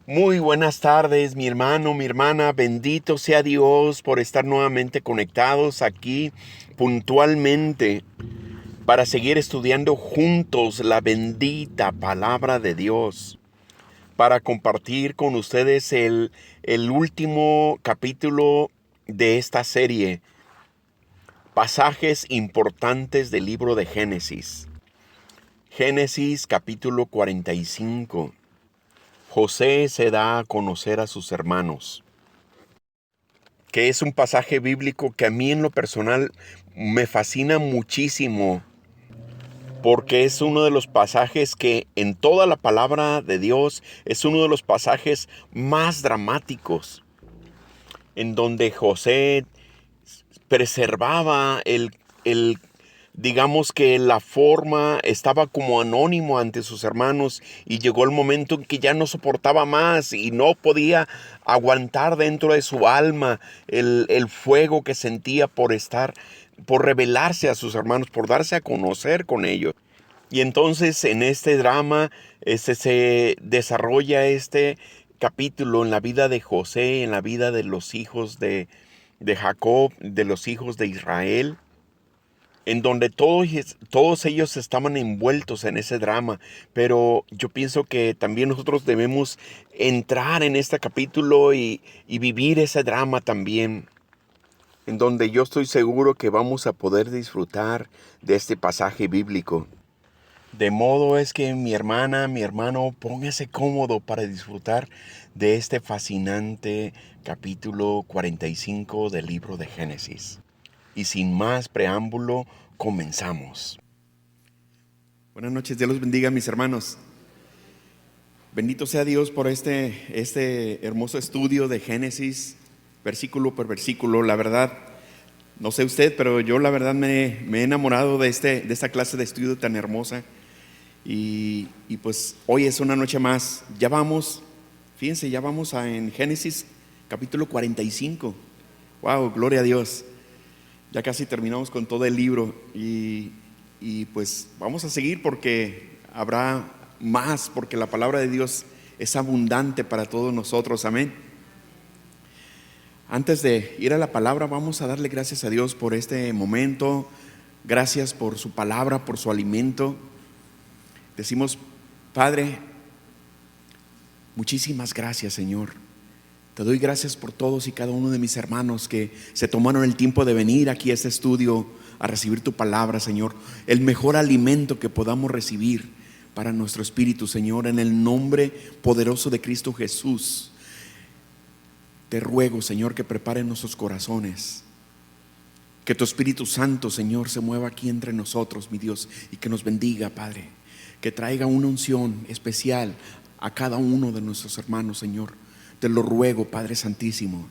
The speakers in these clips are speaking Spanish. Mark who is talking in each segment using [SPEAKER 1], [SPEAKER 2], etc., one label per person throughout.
[SPEAKER 1] Muy buenas tardes, mi hermano, mi hermana. Bendito sea Dios por estar nuevamente conectados aquí puntualmente para seguir estudiando juntos la bendita palabra de Dios, para compartir con ustedes el último capítulo de esta serie, pasajes importantes del libro de Génesis. Génesis capítulo 45. José se da a conocer a sus hermanos, que es un pasaje bíblico que a mí en lo personal me fascina muchísimo, porque es uno de los pasajes que en toda la palabra de Dios es uno de los pasajes más dramáticos, en donde José preservaba digamos que la forma, estaba como anónimo ante sus hermanos, y llegó el momento en que ya no soportaba más y no podía aguantar dentro de su alma el fuego que sentía por revelarse a sus hermanos, por darse a conocer con ellos. Y entonces en este drama se desarrolla este capítulo en la vida de José, en la vida de los hijos de Jacob, de los hijos de Israel, en donde todos ellos estaban envueltos en ese drama. Pero yo pienso que también nosotros debemos entrar en este capítulo y vivir ese drama también, en donde yo estoy seguro que vamos a poder disfrutar de este pasaje bíblico. De modo es que mi hermana, mi hermano, póngase cómodo para disfrutar de este fascinante capítulo 45 del libro de Génesis. Y sin más preámbulo, comenzamos.
[SPEAKER 2] Buenas noches, Dios los bendiga, mis hermanos. Bendito sea Dios por este hermoso estudio de Génesis, versículo por versículo. La verdad, no sé usted, pero yo la verdad me he enamorado de esta clase de estudio tan hermosa. Y pues hoy es una noche más. Fíjense, en Génesis capítulo 45. Wow, gloria a Dios. Ya casi terminamos con todo el libro y pues vamos a seguir porque habrá más, porque la palabra de Dios es abundante para todos nosotros. Amén. Antes de ir a la palabra, vamos a darle gracias a Dios por este momento. Gracias por su palabra, por su alimento. Decimos: Padre, muchísimas gracias, Señor. Te doy gracias por todos y cada uno de mis hermanos que se tomaron el tiempo de venir aquí a este estudio a recibir tu palabra, Señor. El mejor alimento que podamos recibir para nuestro espíritu, Señor, en el nombre poderoso de Cristo Jesús. Te ruego, Señor, que preparen nuestros corazones, que tu Espíritu Santo, Señor, se mueva aquí entre nosotros, mi Dios, y que nos bendiga, Padre, que traiga una unción especial a cada uno de nuestros hermanos, Señor. Te lo ruego, Padre Santísimo.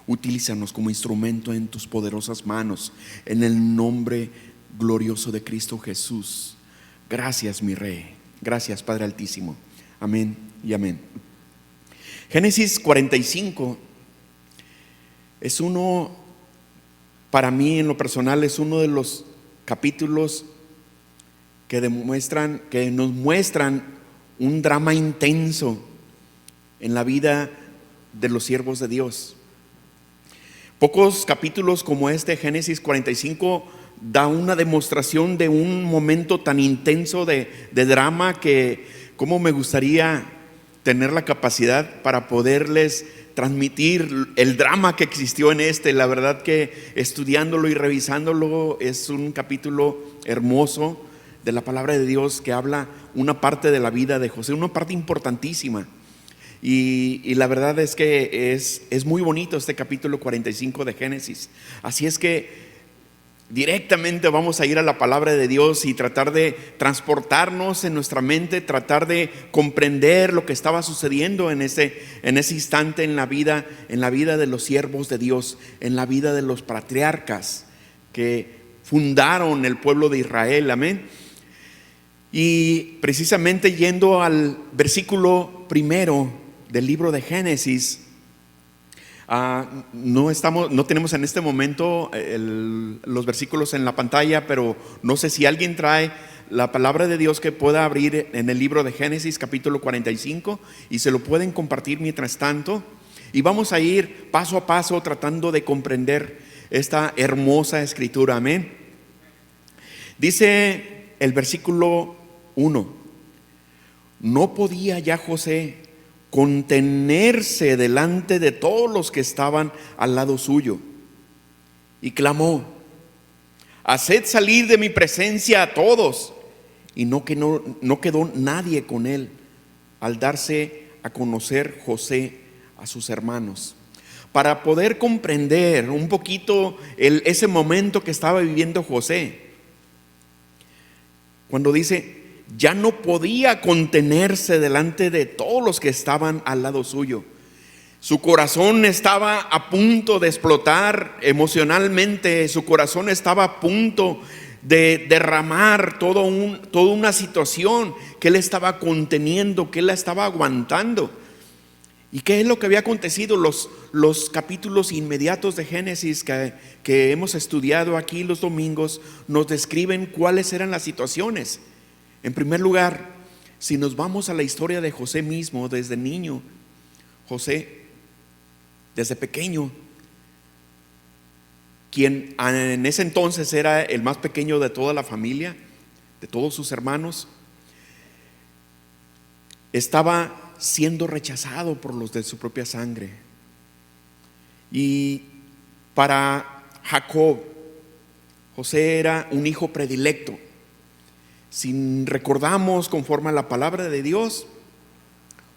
[SPEAKER 2] Utilízanos como instrumento en tus poderosas manos, en el nombre glorioso de Cristo Jesús. Gracias, mi Rey. Gracias, Padre Altísimo. Amén y amén. Génesis 45 es para mí en lo personal, es uno de los capítulos que nos muestran un drama intenso en la vida de los siervos de Dios. Pocos capítulos como este, Génesis 45, da una demostración de un momento tan intenso de drama que como me gustaría tener la capacidad para poderles transmitir el drama que existió en este. La verdad que estudiándolo y revisándolo es un capítulo hermoso de la palabra de Dios que habla una parte de la vida de José, una parte importantísima. Y la verdad es que es muy bonito este capítulo 45 de Génesis. Así es que directamente vamos a ir a la palabra de Dios y tratar de transportarnos en nuestra mente, tratar de comprender lo que estaba sucediendo en ese instante en la vida de los siervos de Dios, en la vida de los patriarcas que fundaron el pueblo de Israel. Amén. Y precisamente yendo al versículo primero del libro de Génesis, no tenemos en este momento los versículos en la pantalla, pero no sé si alguien trae la palabra de Dios, que pueda abrir en el libro de Génesis capítulo 45 y se lo pueden compartir mientras tanto. Y vamos a ir paso a paso tratando de comprender esta hermosa escritura. Amén. Dice el versículo 1: no podía ya José contenerse delante de todos los que estaban al lado suyo, y clamó: haced salir de mi presencia a todos. Y no quedó nadie con él al darse a conocer José a sus hermanos. Para poder comprender un poquito ese momento que estaba viviendo José, cuando dice ya no podía contenerse delante de todos los que estaban al lado suyo, su corazón estaba a punto de explotar emocionalmente, su corazón estaba a punto de derramar toda una situación que él estaba conteniendo, que él la estaba aguantando. ¿Y qué es lo que había acontecido? Los capítulos inmediatos de Génesis que hemos estudiado aquí los domingos nos describen cuáles eran las situaciones. En primer lugar, si nos vamos a la historia de José mismo, desde niño, José, desde pequeño, quien en ese entonces era el más pequeño de toda la familia, de todos sus hermanos, estaba siendo rechazado por los de su propia sangre. Y para Jacob, José era un hijo predilecto. Si recordamos conforme a la palabra de Dios,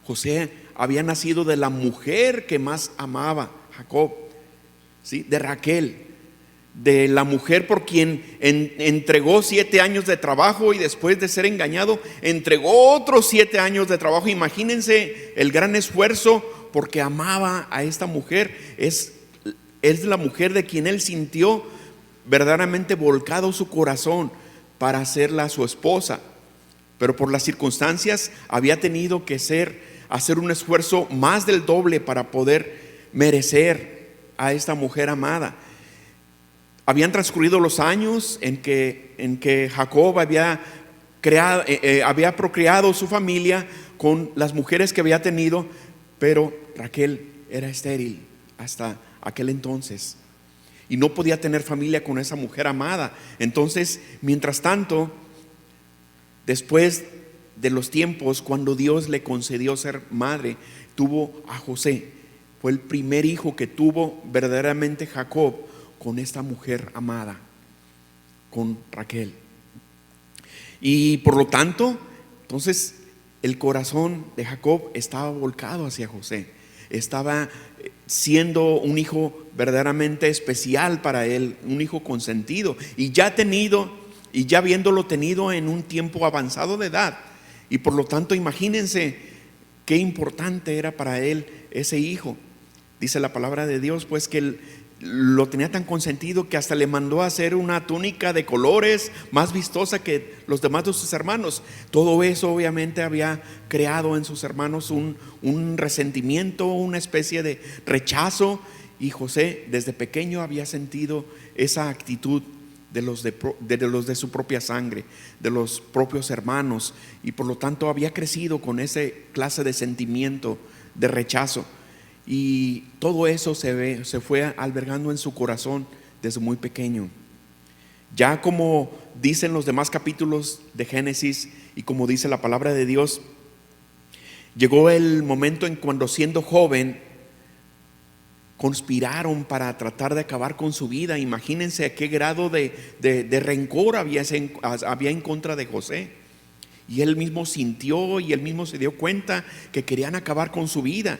[SPEAKER 2] José había nacido de la mujer que más amaba Jacob, ¿sí? De Raquel, de la mujer por quien entregó 7 años de trabajo, y después de ser engañado entregó otros 7 años de trabajo. Imagínense el gran esfuerzo, porque amaba a esta mujer. Es la mujer de quien él sintió verdaderamente volcado su corazón para hacerla su esposa, pero por las circunstancias había tenido que hacer un esfuerzo más del doble para poder merecer a esta mujer amada. Habían transcurrido los años en que Jacob había procreado su familia con las mujeres que había tenido, pero Raquel era estéril hasta aquel entonces y no podía tener familia con esa mujer amada. Entonces, mientras tanto, después de los tiempos, cuando Dios le concedió ser madre, tuvo a José. Fue el primer hijo que tuvo verdaderamente Jacob con esta mujer amada, con Raquel. Y por lo tanto, entonces el corazón de Jacob estaba volcado hacia José. Estaba siendo un hijo verdaderamente especial para él, un hijo consentido, y ya habiéndolo tenido en un tiempo avanzado de edad. Y por lo tanto, imagínense qué importante era para él ese hijo. Dice la palabra de Dios, pues, que él lo tenía tan consentido que hasta le mandó a hacer una túnica de colores más vistosa que los demás de sus hermanos. Todo eso obviamente había creado en sus hermanos un resentimiento, una especie de rechazo, y José desde pequeño había sentido esa actitud de los de su propia sangre, de los propios hermanos, y por lo tanto había crecido con esa clase de sentimiento de rechazo. Y todo eso se fue albergando en su corazón desde muy pequeño. Ya como dicen los demás capítulos de Génesis y como dice la palabra de Dios, llegó el momento en cuando, siendo joven, conspiraron para tratar de acabar con su vida. Imagínense a qué grado de rencor había en contra de José. Y él mismo sintió y él mismo se dio cuenta que querían acabar con su vida.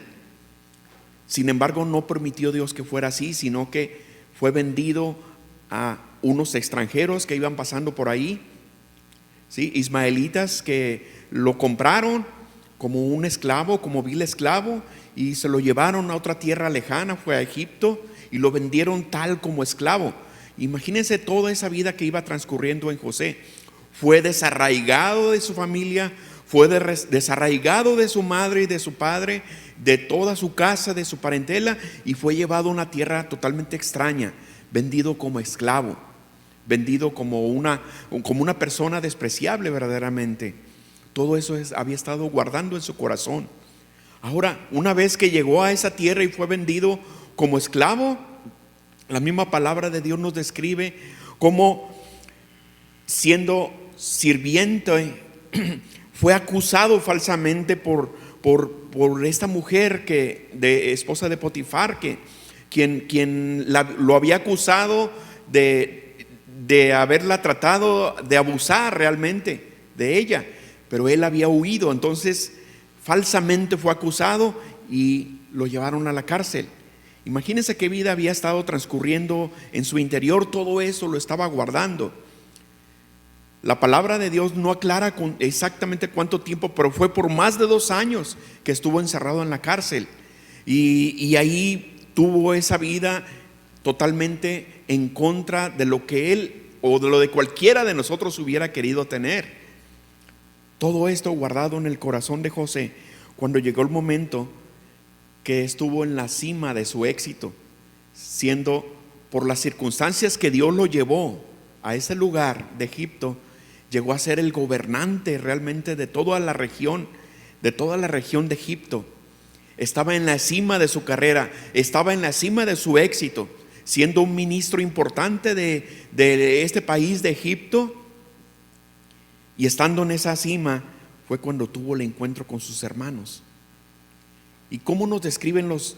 [SPEAKER 2] Sin embargo, no permitió Dios que fuera así, sino que fue vendido a unos extranjeros que iban pasando por ahí, ¿sí? Ismaelitas que lo compraron como un esclavo, como vil esclavo, y se lo llevaron a otra tierra lejana, fue a Egipto, y lo vendieron tal como esclavo. Imagínense toda esa vida que iba transcurriendo en José. Fue desarraigado de su familia, fue desarraigado de su madre y de su padre, de toda su casa, de su parentela, y fue llevado a una tierra totalmente extraña, vendido como esclavo, vendido como una persona despreciable verdaderamente. Todo eso había estado guardando en su corazón. Ahora, una vez que llegó a esa tierra y fue vendido como esclavo, la misma palabra de Dios nos describe como siendo sirviente, fue acusado falsamente por esta mujer esposa de Potifar, quien lo había acusado de haberla tratado de abusar realmente de ella, pero él había huido. Entonces falsamente fue acusado y lo llevaron a la cárcel. Imagínense qué vida había estado transcurriendo en su interior. Todo eso lo estaba guardando. La palabra de Dios no aclara exactamente cuánto tiempo, pero fue por más de 2 años que estuvo encerrado en la cárcel. Y ahí tuvo esa vida totalmente en contra de lo que él o de lo de cualquiera de nosotros hubiera querido tener. Todo esto guardado en el corazón de José, cuando llegó el momento que estuvo en la cima de su éxito, siendo por las circunstancias que Dios lo llevó a ese lugar de Egipto, llegó a ser el gobernante realmente de toda la región de Egipto. Estaba en la cima de su carrera, estaba en la cima de su éxito, siendo un ministro importante de este país de Egipto. Y estando en esa cima fue cuando tuvo el encuentro con sus hermanos. ¿Y cómo nos describen los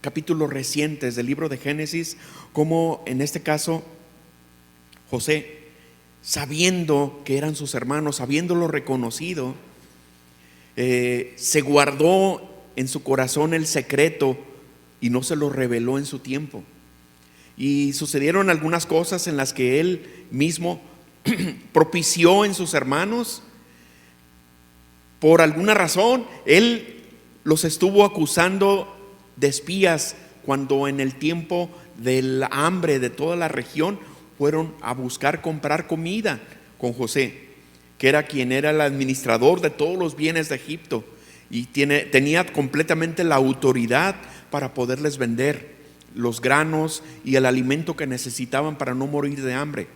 [SPEAKER 2] capítulos recientes del libro de Génesis? Cómo en este caso José, sabiendo que eran sus hermanos, habiéndolo reconocido, se guardó en su corazón el secreto y no se lo reveló en su tiempo. Y sucedieron algunas cosas en las que él mismo propició en sus hermanos. Por alguna razón él los estuvo acusando de espías, cuando en el tiempo del hambre de toda la región fueron a buscar comprar comida con José, que era quien era el administrador de todos los bienes de Egipto, y tenía completamente la autoridad para poderles vender los granos y el alimento que necesitaban para no morir de hambre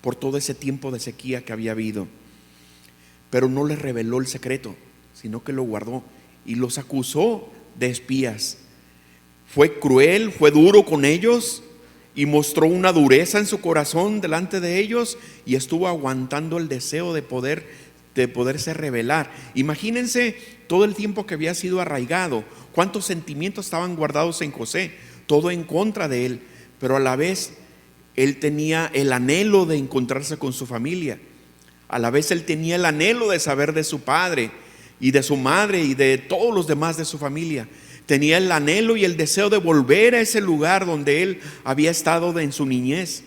[SPEAKER 2] por todo ese tiempo de sequía que había habido. Pero no les reveló el secreto, sino que lo guardó y los acusó de espías. Fue cruel, fue duro con ellos y mostró una dureza en su corazón delante de ellos, y estuvo aguantando el deseo de poderse revelar. Imagínense todo el tiempo que había sido arraigado, cuántos sentimientos estaban guardados en José, todo en contra de él, pero a la vez él tenía el anhelo de encontrarse con su familia. A la vez él tenía el anhelo de saber de su padre y de su madre y de todos los demás de su familia. Tenía el anhelo y el deseo de volver a ese lugar donde él había estado en su niñez.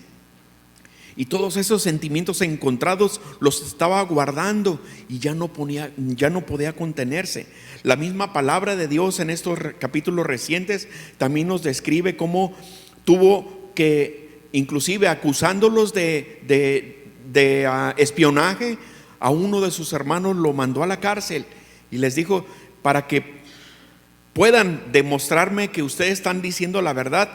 [SPEAKER 2] Y todos esos sentimientos encontrados los estaba guardando y ya no podía contenerse. La misma palabra de Dios en estos capítulos recientes también nos describe cómo tuvo que, inclusive acusándolos de espionaje, a uno de sus hermanos lo mandó a la cárcel y les dijo: para que puedan demostrarme que ustedes están diciendo la verdad,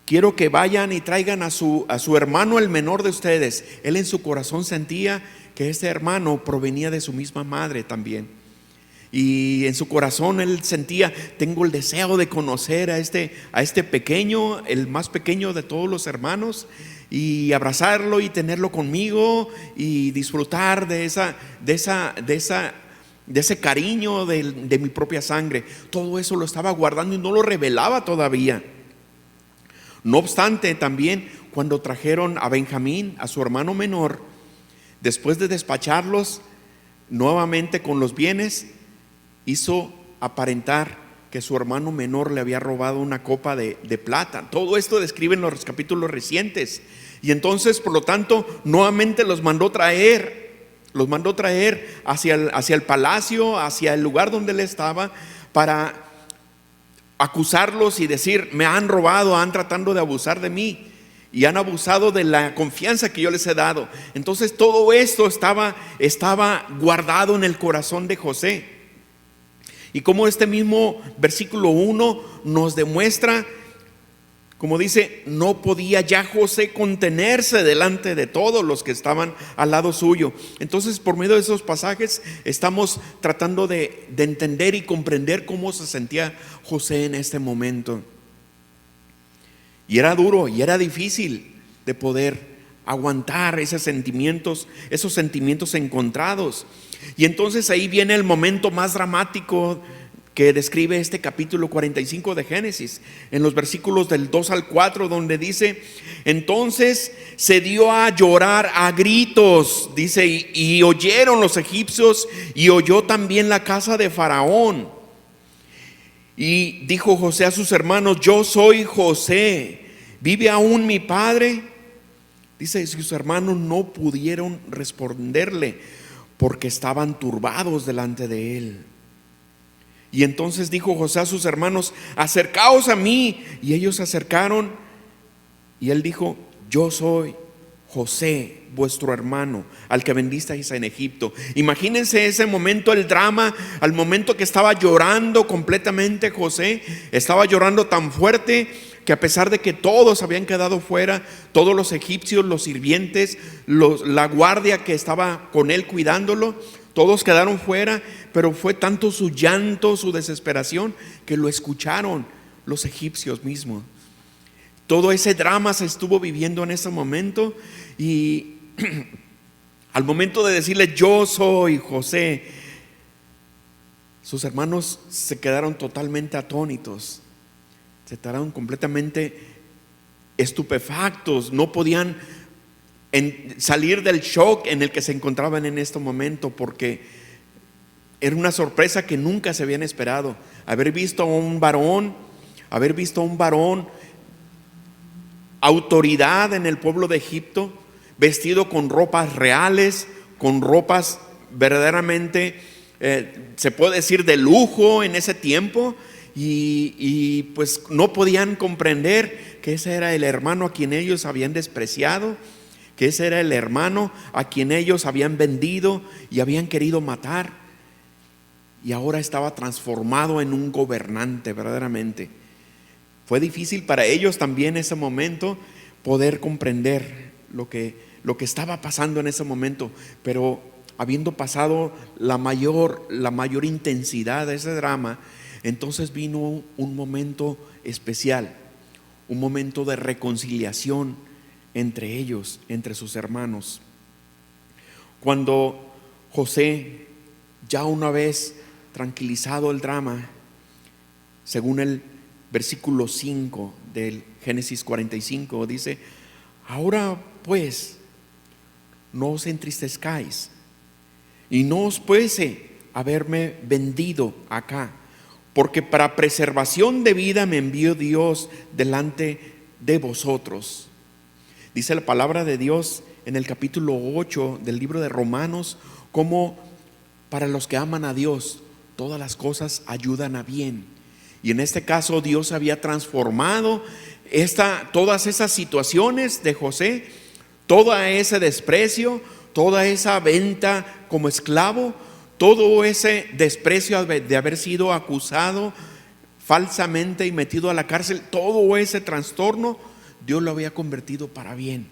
[SPEAKER 2] quiero que vayan y traigan a su hermano, el menor de ustedes. Él en su corazón sentía que este hermano provenía de su misma madre también, y en su corazón él sentía: tengo el deseo de conocer a este pequeño, el más pequeño de todos los hermanos, y abrazarlo y tenerlo conmigo y disfrutar de ese cariño de mi propia sangre. Todo eso lo estaba guardando y no lo revelaba todavía. No obstante, también cuando trajeron a Benjamín, a su hermano menor, después de despacharlos nuevamente con los bienes, hizo aparentar que su hermano menor le había robado una copa de plata. Todo esto describen los capítulos recientes. Y entonces, por lo tanto, nuevamente los mandó traer hacia el palacio, hacia el lugar donde él estaba, para acusarlos y decir: me han robado, han tratado de abusar de mí y han abusado de la confianza que yo les he dado. Entonces todo esto estaba guardado en el corazón de José. Y como este mismo versículo 1 nos demuestra, Como dice, no podía ya José contenerse delante de todos los que estaban al lado suyo. Entonces, por medio de esos pasajes, estamos tratando de entender y comprender cómo se sentía José en este momento. Y era duro y era difícil de poder aguantar esos sentimientos encontrados. Y entonces ahí viene el momento más dramático que describe este capítulo 45 de Génesis, en los versículos del 2 al 4, donde dice: entonces se dio a llorar a gritos, dice, y oyeron los egipcios, y oyó también la casa de Faraón. Y dijo José a sus hermanos: yo soy José, ¿vive aún mi padre? Dice, sus hermanos no pudieron responderle porque estaban turbados delante de él. Y entonces dijo José a sus hermanos: acercaos a mí. Y ellos se acercaron, y él dijo: yo soy José, vuestro hermano, al que vendisteis en Egipto. Imagínense ese momento, el drama, al momento que estaba llorando completamente José. Estaba llorando tan fuerte que, a pesar de que todos habían quedado fuera, todos los egipcios, los sirvientes, la guardia que estaba con él cuidándolo, todos quedaron fuera, pero fue tanto su llanto, su desesperación, que lo escucharon los egipcios mismos. Todo ese drama se estuvo viviendo en ese momento, y al momento de decirle: yo soy José, sus hermanos se quedaron totalmente atónitos, se quedaron completamente estupefactos, no podían salir del shock en el que se encontraban en este momento, porque era una sorpresa que nunca se habían esperado. Haber visto a un varón autoridad en el pueblo de Egipto, vestido con ropas reales, con ropas verdaderamente, se puede decir, de lujo en ese tiempo, y pues no podían comprender que ese era el hermano a quien ellos habían despreciado, que ese era el hermano a quien ellos habían vendido y habían querido matar, y ahora estaba transformado en un gobernante verdaderamente. Fue difícil para ellos también ese momento poder comprender lo que estaba pasando en ese momento, pero habiendo pasado la mayor intensidad de ese drama, entonces vino un momento especial, un momento de reconciliación entre ellos, entre sus hermanos. Cuando José, ya una vez tranquilizado el drama, según el versículo 5 del Génesis 45, dice: ahora pues no os entristezcáis y no os pese haberme vendido acá, porque para preservación de vida me envió Dios delante de vosotros. Dice la palabra de Dios en el capítulo 8 del libro de Romanos, como para los que aman a Dios todas las cosas ayudan a bien. Y en este caso Dios había transformado todas esas situaciones de José, todo ese desprecio, toda esa venta como esclavo, todo ese desprecio de haber sido acusado falsamente y metido a la cárcel, todo ese trastorno, Dios lo había convertido para bien.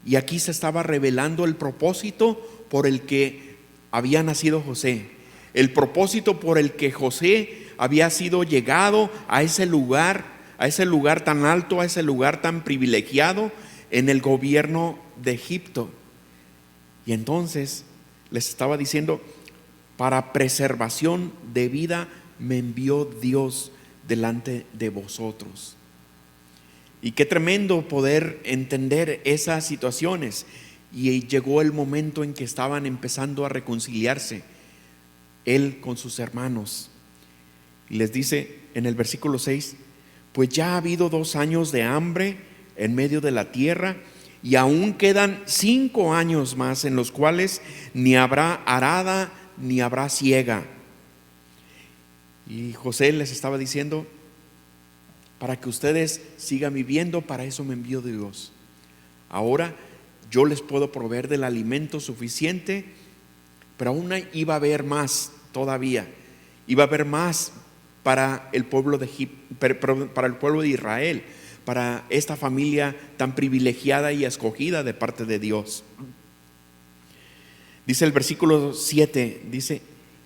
[SPEAKER 2] Y aquí se estaba revelando el propósito por el que había nacido José, el propósito por el que José había sido llegado a ese lugar tan alto, a ese lugar tan privilegiado en el gobierno de Egipto. Y entonces les estaba diciendo: para preservación de vida me envió Dios delante de vosotros. Y qué tremendo poder entender esas situaciones. Y llegó el momento en que estaban empezando a reconciliarse él con sus hermanos. Y les dice en el versículo 6: pues ya ha habido 2 años de hambre en medio de la tierra, y aún quedan 5 años más en los cuales ni habrá arada ni habrá siega. Y José les estaba diciendo: para que ustedes sigan viviendo, para eso me envió Dios. Ahora yo les puedo proveer del alimento suficiente, pero aún iba a haber más todavía. Iba a haber más para el pueblo para el pueblo de Israel, para esta familia tan privilegiada y escogida de parte de Dios. Dice el versículo 7, dice: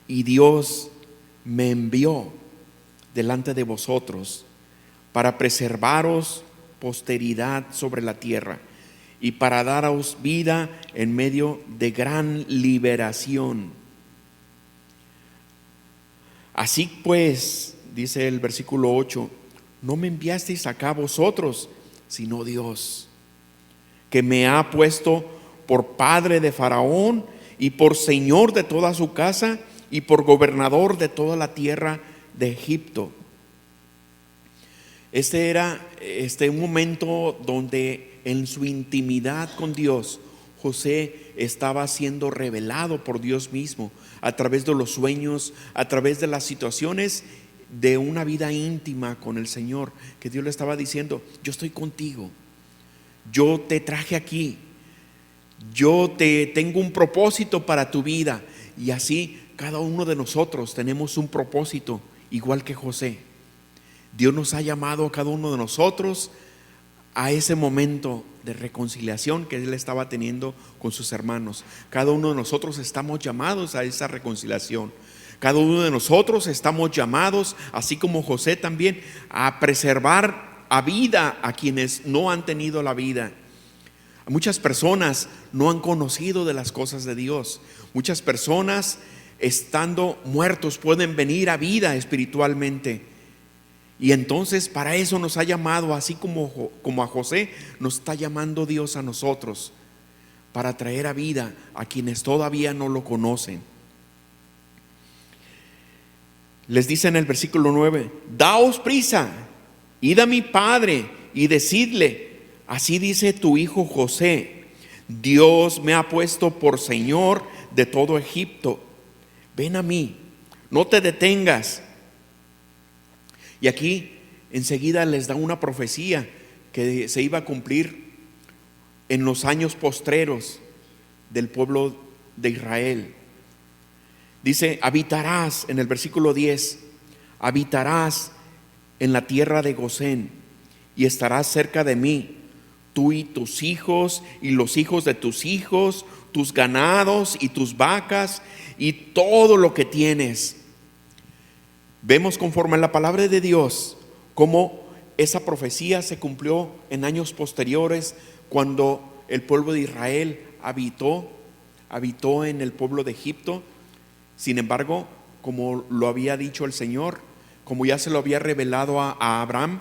[SPEAKER 2] y Dios me envió delante de vosotros para preservaros posteridad sobre la tierra y para daros vida en medio de gran liberación. Así pues, dice el versículo 8, no me enviasteis acá vosotros, sino Dios, que me ha puesto por padre de Faraón y por señor de toda su casa y por gobernador de toda la tierra de Egipto. Este era un momento donde en su intimidad con Dios, José estaba siendo revelado por Dios mismo a través de los sueños, a través de las situaciones de una vida íntima con el Señor, que Dios le estaba diciendo: yo estoy contigo, yo te traje aquí, yo te tengo un propósito para tu vida. Y así cada uno de nosotros tenemos un propósito, igual que José. Dios nos ha llamado a cada uno de nosotros a ese momento de reconciliación que él estaba teniendo con sus hermanos. Cada uno de nosotros estamos llamados a esa reconciliación. Cada uno de nosotros estamos llamados, así como José también, a preservar a vida a quienes no han tenido la vida. Muchas personas no han conocido de las cosas de Dios. Muchas personas, estando muertos, pueden venir a vida espiritualmente. Y entonces para eso nos ha llamado, así como a José, nos está llamando Dios a nosotros, para traer a vida a quienes todavía no lo conocen. Les dice en el versículo 9: daos prisa, id a mi padre y decidle: así dice tu hijo José, Dios me ha puesto por señor de todo Egipto. Ven a mí, no te detengas. Y aquí enseguida les da una profecía que se iba a cumplir en los años postreros del pueblo de Israel. Dice: habitarás, en el versículo 10, habitarás en la tierra de Gosén y estarás cerca de mí, tú y tus hijos y los hijos de tus hijos, tus ganados y tus vacas y todo lo que tienes. Vemos conforme a la palabra de Dios cómo esa profecía se cumplió en años posteriores, cuando el pueblo de Israel habitó en el pueblo de Egipto. Sin embargo, como lo había dicho el Señor, como ya se lo había revelado a Abraham,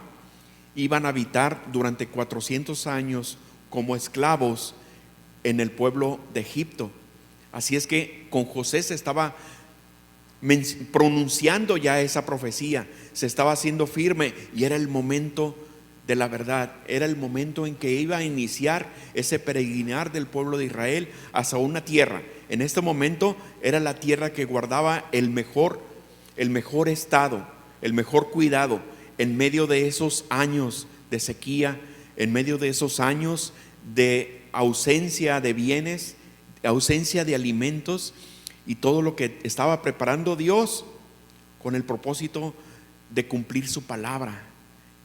[SPEAKER 2] iban a habitar durante 400 años como esclavos en el pueblo de Egipto. Así es que con José se estaba pronunciando ya esa profecía, se estaba haciendo firme, y era el momento de la verdad, era el momento en que iba a iniciar ese peregrinar del pueblo de Israel hacia una tierra. En este momento era la tierra que guardaba el mejor estado, el mejor cuidado, en medio de esos años de sequía, en medio de esos años de ausencia de bienes, ausencia de alimentos, y todo lo que estaba preparando Dios con el propósito de cumplir su palabra.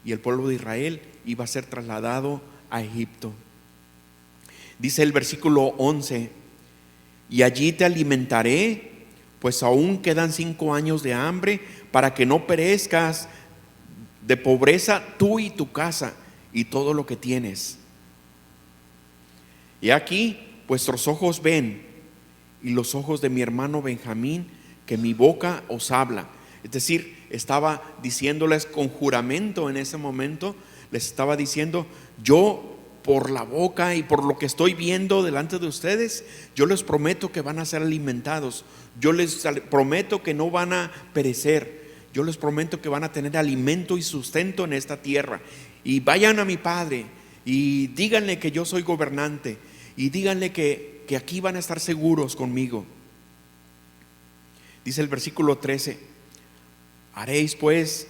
[SPEAKER 2] Y el pueblo de Israel iba a ser trasladado a Egipto. Dice el versículo 11: y allí te alimentaré, pues aún quedan 5 años de hambre, para que no perezcas de pobreza tú y tu casa y todo lo que tienes. Y aquí vuestros ojos ven, y los ojos de mi hermano Benjamín, que mi boca os habla. Es decir, estaba diciéndoles con juramento en ese momento, les estaba diciendo: yo, por la boca y por lo que estoy viendo delante de ustedes, yo les prometo que van a ser alimentados, yo les prometo que no van a perecer, yo les prometo que van a tener alimento y sustento en esta tierra. Y vayan a mi padre y díganle que yo soy gobernante, y díganle que aquí van a estar seguros conmigo. Dice el versículo 13: haréis pues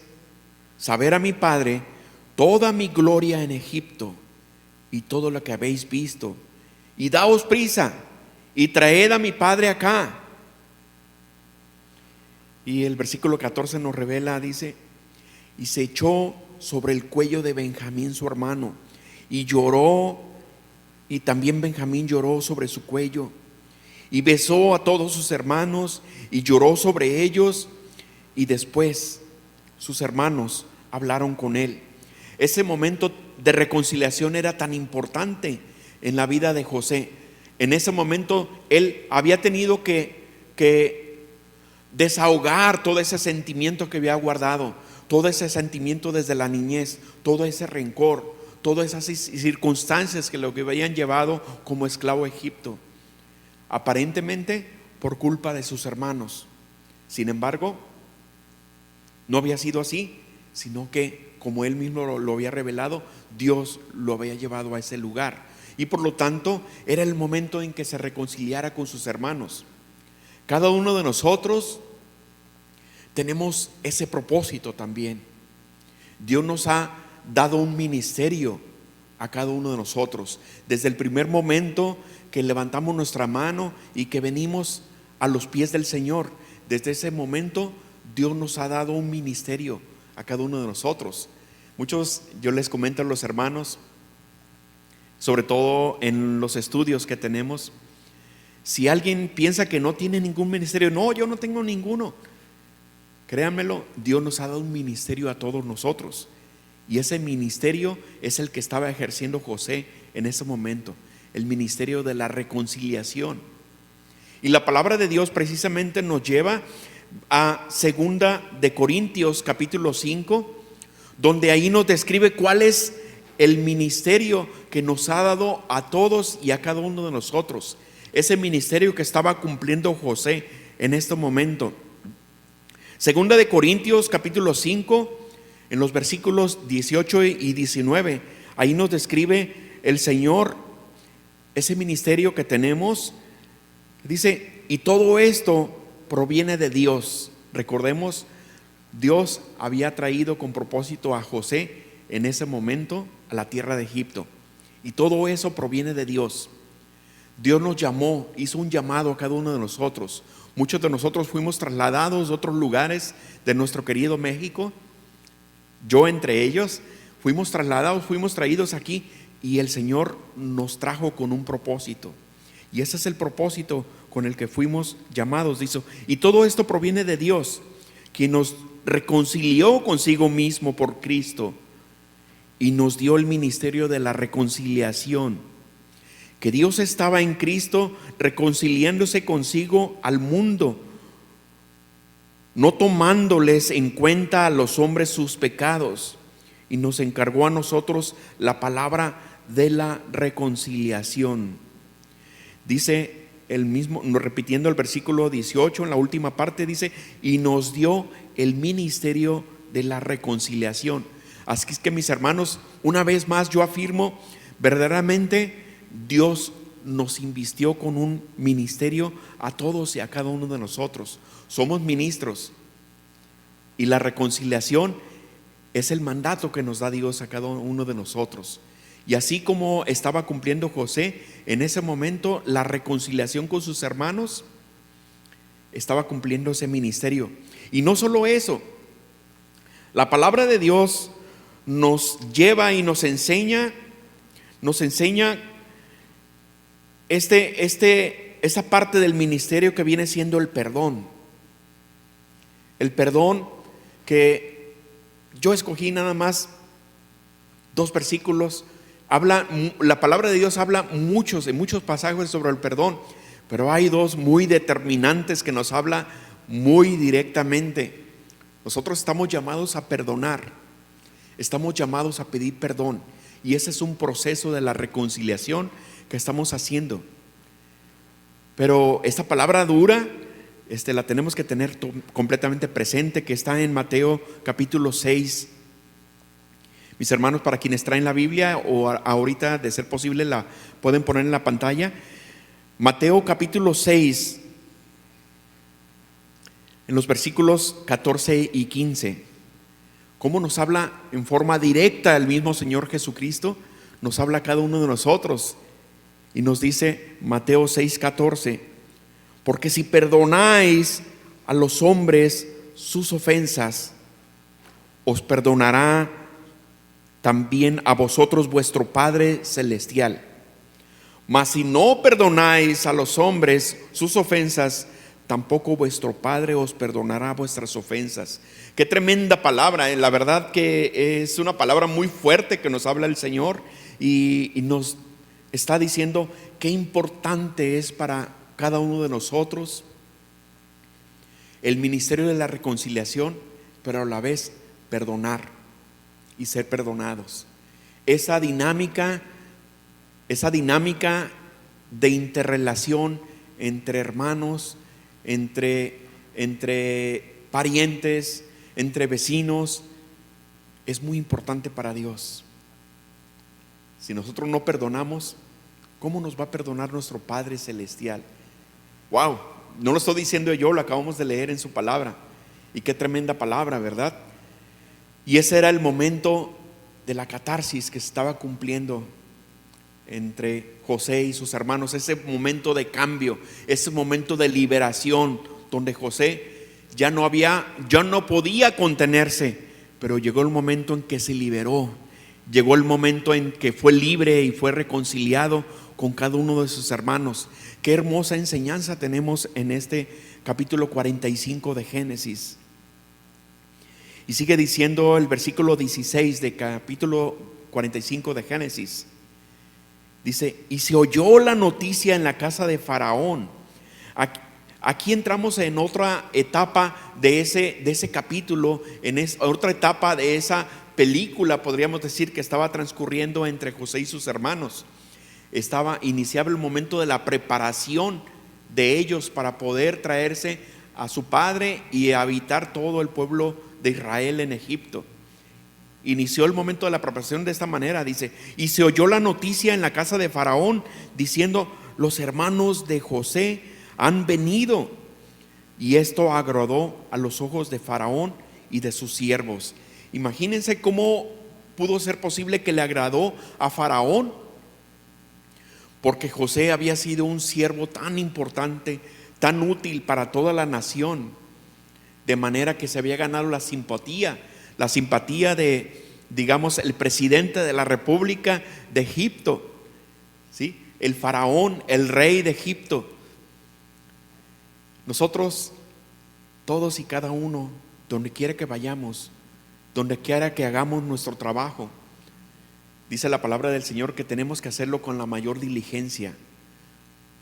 [SPEAKER 2] saber a mi padre toda mi gloria en Egipto y todo lo que habéis visto, y daos prisa y traed a mi padre acá. Y el versículo 14 nos revela, dice: y se echó sobre el cuello de Benjamín su hermano, y lloró, y también Benjamín lloró sobre su cuello, y besó a todos sus hermanos, y lloró sobre ellos, y después sus hermanos hablaron con él. Ese momento de reconciliación era tan importante en la vida de José. En ese momento él había tenido que desahogar todo ese sentimiento que había guardado, todo ese sentimiento desde la niñez, todo ese rencor, todas esas circunstancias que lo que habían llevado como esclavo a Egipto, aparentemente por culpa de sus hermanos. Sin embargo, no había sido así, sino que, como él mismo lo había revelado, Dios lo había llevado a ese lugar, y por lo tanto era el momento en que se reconciliara con sus hermanos. Cada uno de nosotros tenemos ese propósito también. Dios nos ha dado un ministerio a cada uno de nosotros. Desde el primer momento que levantamos nuestra mano y que venimos a los pies del Señor, desde ese momento Dios nos ha dado un ministerio a cada uno de nosotros. Muchos, yo les comento a los hermanos, sobre todo en los estudios que tenemos, si alguien piensa que no tiene ningún ministerio, no, yo no tengo ninguno. Créanmelo, Dios nos ha dado un ministerio a todos nosotros, y ese ministerio es el que estaba ejerciendo José en ese momento, el ministerio de la reconciliación. Y la palabra de Dios precisamente nos lleva a 2 Corintios capítulo 5, donde ahí nos describe cuál es el ministerio que nos ha dado a todos y a cada uno de nosotros, ese ministerio que estaba cumpliendo José en este momento. 2 Corintios capítulo 5, en los versículos 18 y 19, ahí nos describe el Señor ese ministerio que tenemos. Dice: y todo esto proviene de Dios. Recordemos, Dios había traído con propósito a José en ese momento a la tierra de Egipto, y todo eso proviene de Dios. Dios nos llamó, hizo un llamado a cada uno de nosotros. Muchos de nosotros fuimos trasladados de otros lugares de nuestro querido México, yo entre ellos. Fuimos trasladados, fuimos traídos aquí, y el Señor nos trajo con un propósito, y ese es el propósito con el que fuimos llamados. Dice: y todo esto proviene de Dios, quien nos reconcilió consigo mismo por Cristo y nos dio el ministerio de la reconciliación. Que Dios estaba en Cristo reconciliándose consigo al mundo, no tomándoles en cuenta a los hombres sus pecados, y nos encargó a nosotros la palabra de la reconciliación. Dice el mismo, repitiendo el versículo 18, en la última parte dice: y nos dio el ministerio de la reconciliación. Así es que, mis hermanos, una vez más yo afirmo, verdaderamente Dios nos invistió con un ministerio a todos y a cada uno de nosotros. Somos ministros, y la reconciliación es el mandato que nos da Dios a cada uno de nosotros. Y así como estaba cumpliendo José en ese momento la reconciliación con sus hermanos, estaba cumpliendo ese ministerio. Y no solo eso, la palabra de Dios nos lleva y nos enseña esa parte del ministerio que viene siendo el perdón. El perdón, que yo escogí nada más 2 versículos. La palabra de Dios habla en muchos pasajes sobre el perdón, pero hay 2 muy determinantes que nos habla muy directamente. Nosotros estamos llamados a perdonar, estamos llamados a pedir perdón, y ese es un proceso de la reconciliación que estamos haciendo. Pero esta palabra dura, la tenemos que tener completamente presente, que está en Mateo capítulo 6. Mis hermanos, para quienes traen la Biblia, o ahorita de ser posible la pueden poner en la pantalla. Mateo capítulo 6, en los versículos 14 y 15. Cómo nos habla en forma directa el mismo Señor Jesucristo, nos habla a cada uno de nosotros, y nos dice Mateo 6:14: porque si perdonáis a los hombres sus ofensas, os perdonará también a vosotros vuestro Padre Celestial. Mas si no perdonáis a los hombres sus ofensas, tampoco vuestro Padre os perdonará vuestras ofensas. Qué tremenda palabra, La verdad que es una palabra muy fuerte que nos habla el Señor y nos está diciendo qué importante es para cada uno de nosotros el ministerio de la reconciliación, pero a la vez perdonar y ser perdonados. Esa dinámica de interrelación entre hermanos, entre parientes, entre vecinos, es muy importante para Dios. Si nosotros no perdonamos, ¿cómo nos va a perdonar nuestro Padre Celestial? Wow, no lo estoy diciendo yo, lo acabamos de leer en su palabra. Y qué tremenda palabra, ¿verdad? Y ese era el momento de la catarsis que se estaba cumpliendo entre José y sus hermanos, ese momento de cambio, ese momento de liberación, donde José ya no podía contenerse, pero llegó el momento en que se liberó, llegó el momento en que fue libre y fue reconciliado con cada uno de sus hermanos. Qué hermosa enseñanza tenemos en este capítulo 45 de Génesis. Y sigue diciendo el versículo 16 de capítulo 45 de Génesis. Dice: y se oyó la noticia en la casa de Faraón. Aquí entramos en otra etapa de ese capítulo, otra etapa de esa película, podríamos decir, que estaba transcurriendo entre José y sus hermanos. Iniciaba el momento de la preparación de ellos para poder traerse a su padre y habitar todo el pueblo de Israel en Egipto. Inició el momento de la preparación de esta manera. Dice: y se oyó la noticia en la casa de Faraón, diciendo: los hermanos de José han venido. Y esto agradó a los ojos de Faraón y de sus siervos. Imagínense cómo pudo ser posible que le agradó a Faraón, porque José había sido un siervo tan importante, tan útil para toda la nación, de manera que se había ganado la simpatía de, digamos, el presidente de la República de Egipto, ¿sí? El faraón, el rey de Egipto. Nosotros, todos y cada uno, donde quiera que vayamos, donde quiera que hagamos nuestro trabajo, dice la palabra del Señor que tenemos que hacerlo con la mayor diligencia,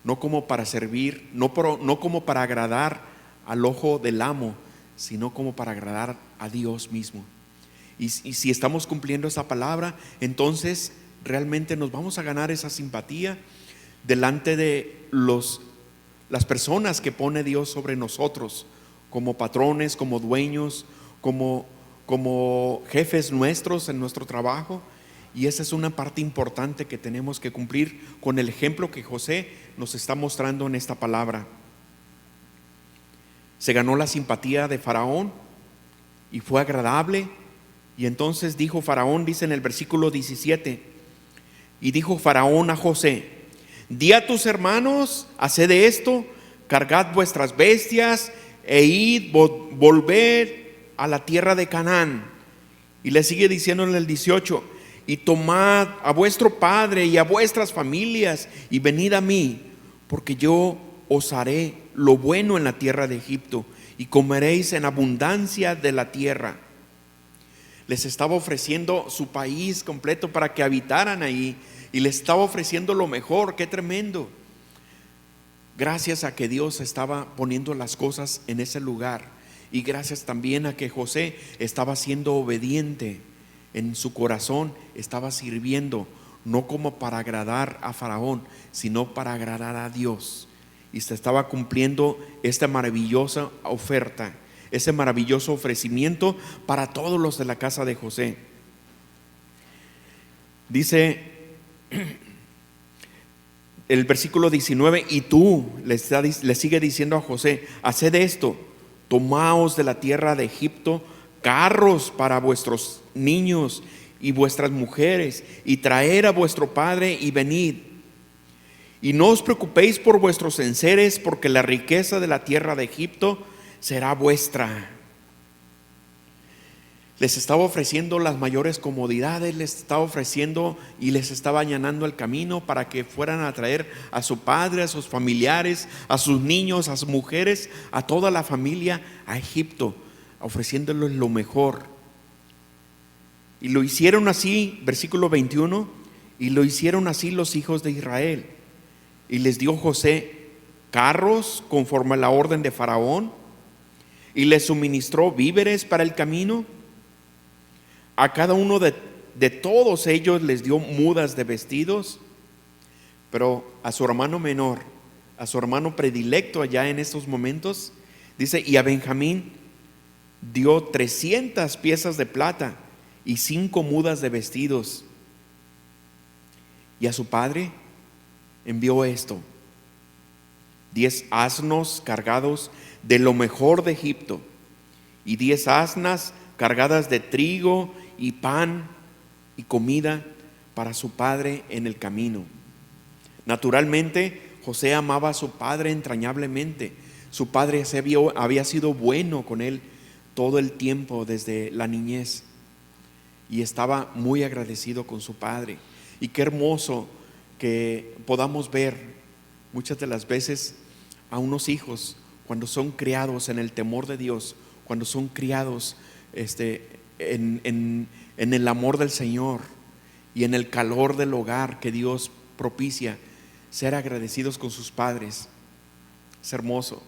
[SPEAKER 2] no como para servir, no como para agradar al ojo del amo, sino como para agradar a Dios mismo. Y si estamos cumpliendo esa palabra, entonces realmente nos vamos a ganar esa simpatía delante de las personas que pone Dios sobre nosotros, como patrones, como dueños, como jefes nuestros en nuestro trabajo. Y esa es una parte importante que tenemos que cumplir con el ejemplo que José nos está mostrando en esta palabra. Se ganó la simpatía de Faraón y fue agradable. Y entonces dijo Faraón, dice en el versículo 17: y dijo Faraón a José: di a tus hermanos, haced esto, cargad vuestras bestias e id, volved a la tierra de Canaán. Y le sigue diciendo en el 18: y tomad a vuestro padre y a vuestras familias y venid a mí, porque yo os haré lo bueno en la tierra de Egipto y comeréis en abundancia de la tierra. Les estaba ofreciendo su país completo para que habitaran ahí y les estaba ofreciendo lo mejor. Qué tremendo. Gracias a que Dios estaba poniendo las cosas en ese lugar, y gracias también a que José estaba siendo obediente en su corazón, estaba sirviendo no como para agradar a Faraón, sino para agradar a Dios. Y se estaba cumpliendo esta maravillosa oferta, ese maravilloso ofrecimiento para todos los de la casa de José. Dice el versículo 19: y tú, le sigue diciendo a José: haced esto, tomaos de la tierra de Egipto carros para vuestros niños y vuestras mujeres, y traer a vuestro padre y venid. Y no os preocupéis por vuestros enseres, porque la riqueza de la tierra de Egipto será vuestra. les estaba ofreciendo las mayores comodidades, les estaba ofreciendo y les estaba allanando el camino para que fueran a traer a su padre, a sus familiares, a sus niños, a sus mujeres, a toda la familia a Egipto, ofreciéndoles lo mejor. Y lo hicieron así, versículo 21, y lo hicieron así los hijos de Israel. Y les dio José carros conforme a la orden de Faraón, y les suministró víveres para el camino. A cada uno de todos ellos les dio mudas de vestidos, pero a su hermano menor, a su hermano predilecto allá en estos momentos, dice, y a Benjamín dio 300 piezas de plata y 5 mudas de vestidos. Y a su padre envió esto: 10 asnos cargados de lo mejor de Egipto, y 10 asnas cargadas de trigo y pan y comida para su padre en el camino. Naturalmente, José amaba a su padre entrañablemente. Su padre había sido bueno con él todo el tiempo desde la niñez, y estaba muy agradecido con su padre. Y qué hermoso que podamos ver muchas de las veces a unos hijos cuando son criados en el temor de Dios, cuando son criados en el amor del Señor y en el calor del hogar que Dios propicia, ser agradecidos con sus padres. Es hermoso.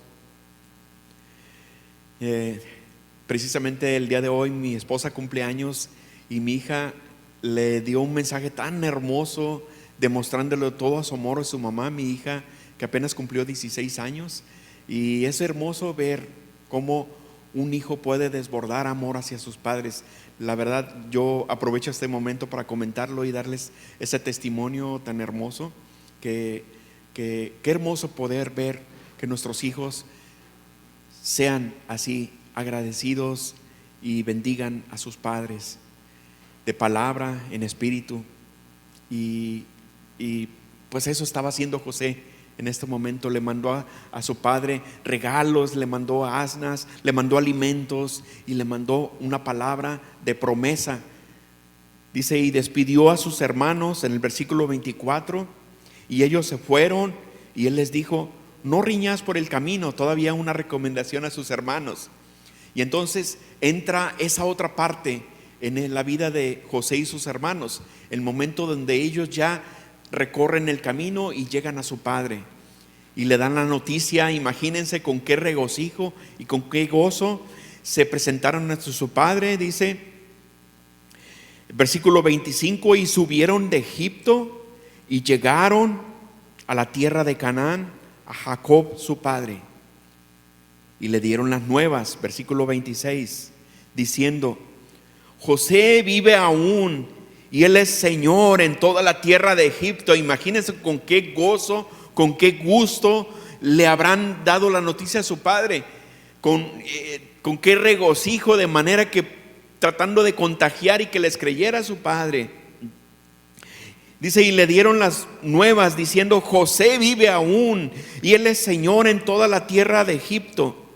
[SPEAKER 2] Precisamente el día de hoy mi esposa cumple años y mi hija le dio un mensaje tan hermoso, demostrándole todo a su amor a su mamá, mi hija que apenas cumplió 16 años. Y es hermoso ver cómo un hijo puede desbordar amor hacia sus padres. La verdad, yo aprovecho este momento para comentarlo y darles ese testimonio tan hermoso, que qué hermoso poder ver que nuestros hijos sean así agradecidos y bendigan a sus padres de palabra, en espíritu. Y pues eso estaba haciendo José. En este momento le mandó a su padre regalos, le mandó asnas, le mandó alimentos y le mandó una palabra de promesa. Dice, y despidió a sus hermanos en el versículo 24, y ellos se fueron, y él les dijo, no riñas por el camino. Todavía una recomendación a sus hermanos. Y entonces entra esa otra parte en la vida de José y sus hermanos, el momento donde ellos ya recorren el camino y llegan a su padre y le dan la noticia. Imagínense con qué regocijo y con qué gozo se presentaron a su padre. Dice versículo 25, y subieron de Egipto y llegaron a la tierra de Canaán, a Jacob su padre, y le dieron las nuevas, versículo 26, diciendo, José vive aún, y él es Señor en toda la tierra de Egipto. Imagínense con qué gozo, con qué gusto le habrán dado la noticia a su padre, con qué regocijo, de manera que tratando de contagiar y que les creyera a su padre. Dice, y le dieron las nuevas diciendo, José vive aún, y él es Señor en toda la tierra de Egipto.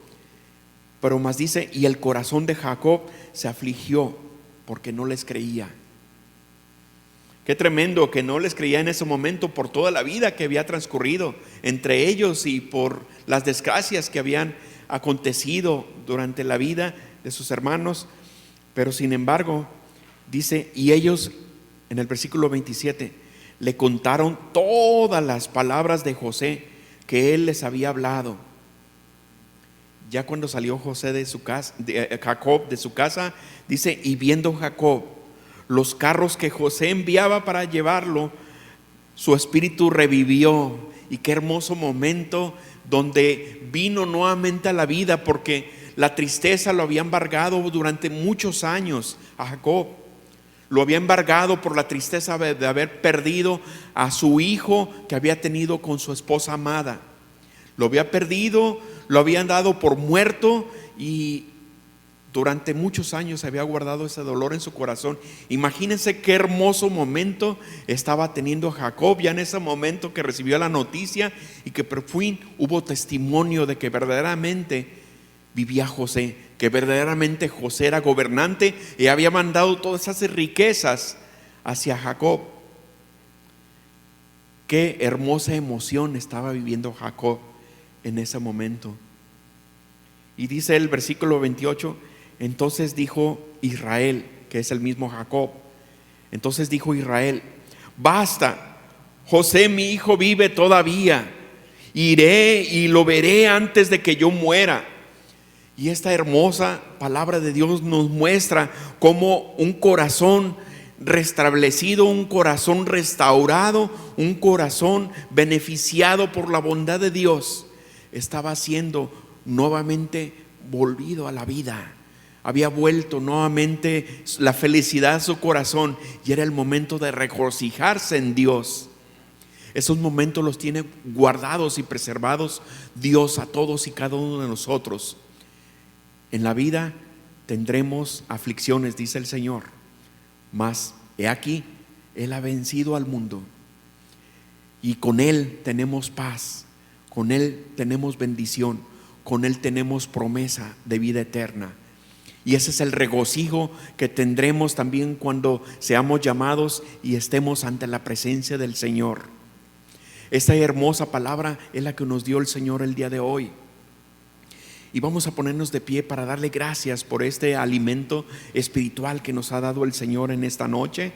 [SPEAKER 2] Pero más dice, y el corazón de Jacob se afligió porque no les creía. Qué tremendo que no les creía en ese momento por toda la vida que había transcurrido entre ellos y por las desgracias que habían acontecido durante la vida de sus hermanos. Pero sin embargo, dice, y ellos en el versículo 27 le contaron todas las palabras de José que él les había hablado. Ya cuando salió José de su casa, Jacob de su casa, dice, y viendo Jacob los carros que José enviaba para llevarlo, su espíritu revivió. Y qué hermoso momento donde vino nuevamente a la vida, porque la tristeza lo había embargado durante muchos años a Jacob. Lo había embargado por la tristeza de haber perdido a su hijo que había tenido con su esposa amada. Lo había perdido, lo habían dado por muerto, y durante muchos años había guardado ese dolor en su corazón. Imagínense qué hermoso momento estaba teniendo Jacob ya en ese momento que recibió la noticia, y que por fin hubo testimonio de que verdaderamente vivía José que verdaderamente José era gobernante y había mandado todas esas riquezas hacia Jacob. Qué hermosa emoción estaba viviendo Jacob en ese momento. Y dice el versículo 28, entonces dijo Israel, que es el mismo Jacob, entonces dijo Israel: basta, José mi hijo vive todavía, iré y lo veré antes de que yo muera. Y esta hermosa palabra de Dios nos muestra cómo un corazón restablecido, un corazón restaurado, un corazón beneficiado por la bondad de Dios, estaba siendo nuevamente volvido a la vida. Había vuelto nuevamente la felicidad a su corazón y era el momento de regocijarse en Dios. Esos momentos los tiene guardados y preservados Dios a todos y cada uno de nosotros. En la vida tendremos aflicciones, dice el Señor, mas he aquí, Él ha vencido al mundo y con Él tenemos paz, con Él tenemos bendición, con Él tenemos promesa de vida eterna. Y ese es el regocijo que tendremos también cuando seamos llamados y estemos ante la presencia del Señor. Esta hermosa palabra es la que nos dio el Señor el día de hoy. Y vamos a ponernos de pie para darle gracias por este alimento espiritual que nos ha dado el Señor en esta noche,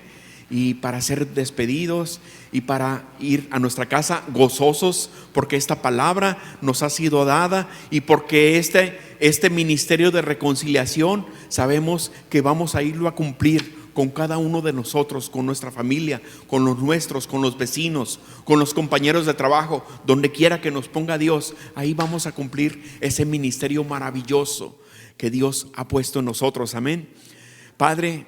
[SPEAKER 2] y para ser despedidos y para ir a nuestra casa gozosos porque esta palabra nos ha sido dada y porque este ministerio de reconciliación sabemos que vamos a irlo a cumplir con cada uno de nosotros, con nuestra familia, con los nuestros, con los vecinos, con los compañeros de trabajo, donde quiera que nos ponga Dios. Ahí vamos a cumplir ese ministerio maravilloso que Dios ha puesto en nosotros. Amén. Padre,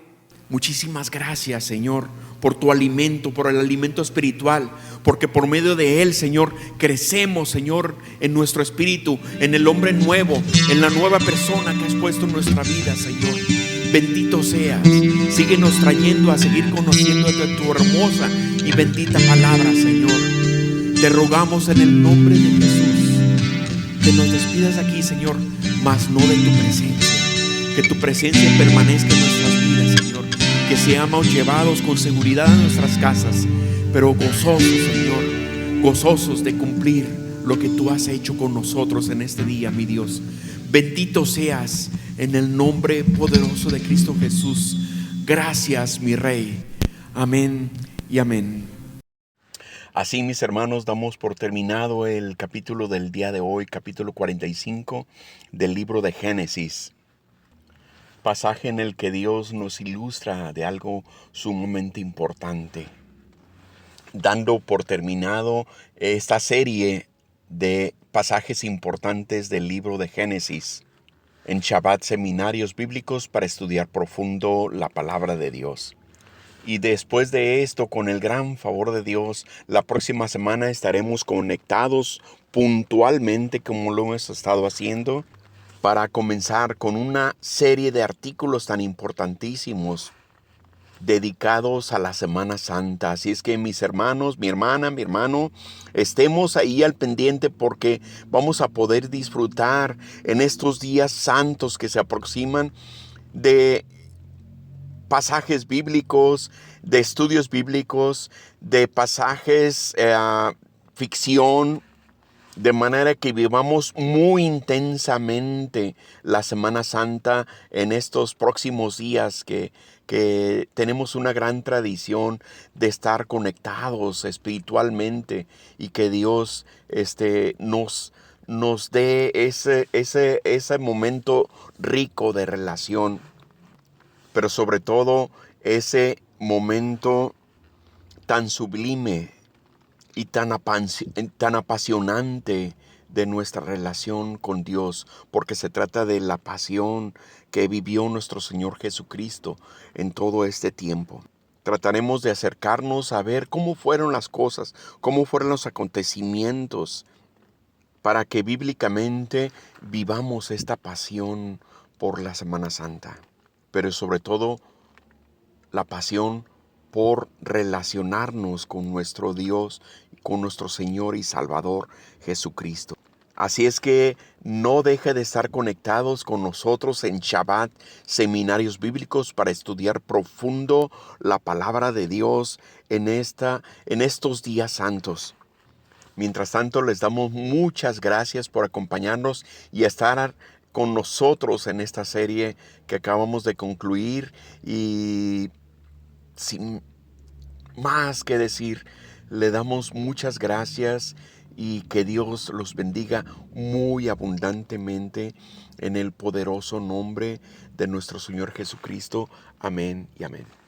[SPEAKER 2] muchísimas gracias, Señor, por tu alimento, por el alimento espiritual, porque por medio de él, Señor, crecemos, Señor, en nuestro espíritu, en el hombre nuevo, en la nueva persona que has puesto en nuestra vida, Señor. Bendito seas. Síguenos trayendo a seguir conociendo de tu hermosa y bendita palabra, Señor. Te rogamos en el nombre de Jesús que nos despidas aquí, Señor, mas no de tu presencia. Que tu presencia permanezca en nuestras vidas, Señor. Que seamos llevados con seguridad a nuestras casas, pero gozosos, Señor, gozosos de cumplir lo que tú has hecho con nosotros en este día, mi Dios. Bendito seas en el nombre poderoso de Cristo Jesús. Gracias, mi Rey. Amén y amén.
[SPEAKER 1] Así, mis hermanos, damos por terminado el capítulo del día de hoy, capítulo 45 del libro de Génesis. Pasaje en el que Dios nos ilustra de algo sumamente importante, dando por terminado esta serie de pasajes importantes del libro de Génesis en Shabbat, seminarios bíblicos para estudiar profundo la palabra de Dios. Y después de esto, con el gran favor de Dios, la próxima semana estaremos conectados puntualmente como lo hemos estado haciendo, para comenzar con una serie de artículos tan importantísimos dedicados a la Semana Santa. Así es que, mis hermanos, mi hermana, mi hermano, estemos ahí al pendiente porque vamos a poder disfrutar en estos días santos que se aproximan de pasajes bíblicos, de estudios bíblicos, de pasajes, ficción, de manera que vivamos muy intensamente la Semana Santa en estos próximos días que tenemos una gran tradición de estar conectados espiritualmente, y que Dios nos dé ese momento rico de relación, pero sobre todo ese momento tan sublime y tan apasionante de nuestra relación con Dios, porque se trata de la pasión que vivió nuestro Señor Jesucristo en todo este tiempo. Trataremos de acercarnos a ver cómo fueron las cosas, cómo fueron los acontecimientos, para que bíblicamente vivamos esta pasión por la Semana Santa, pero sobre todo la pasión por relacionarnos con nuestro Dios, con nuestro Señor y Salvador Jesucristo. Así es que no deje de estar conectados con nosotros en Shabbat, seminarios bíblicos para estudiar profundo la palabra de Dios en estos días santos. Mientras tanto, les damos muchas gracias por acompañarnos y estar con nosotros en esta serie que acabamos de concluir. Y sin más que decir, le damos muchas gracias y que Dios los bendiga muy abundantemente en el poderoso nombre de nuestro Señor Jesucristo. Amén y amén.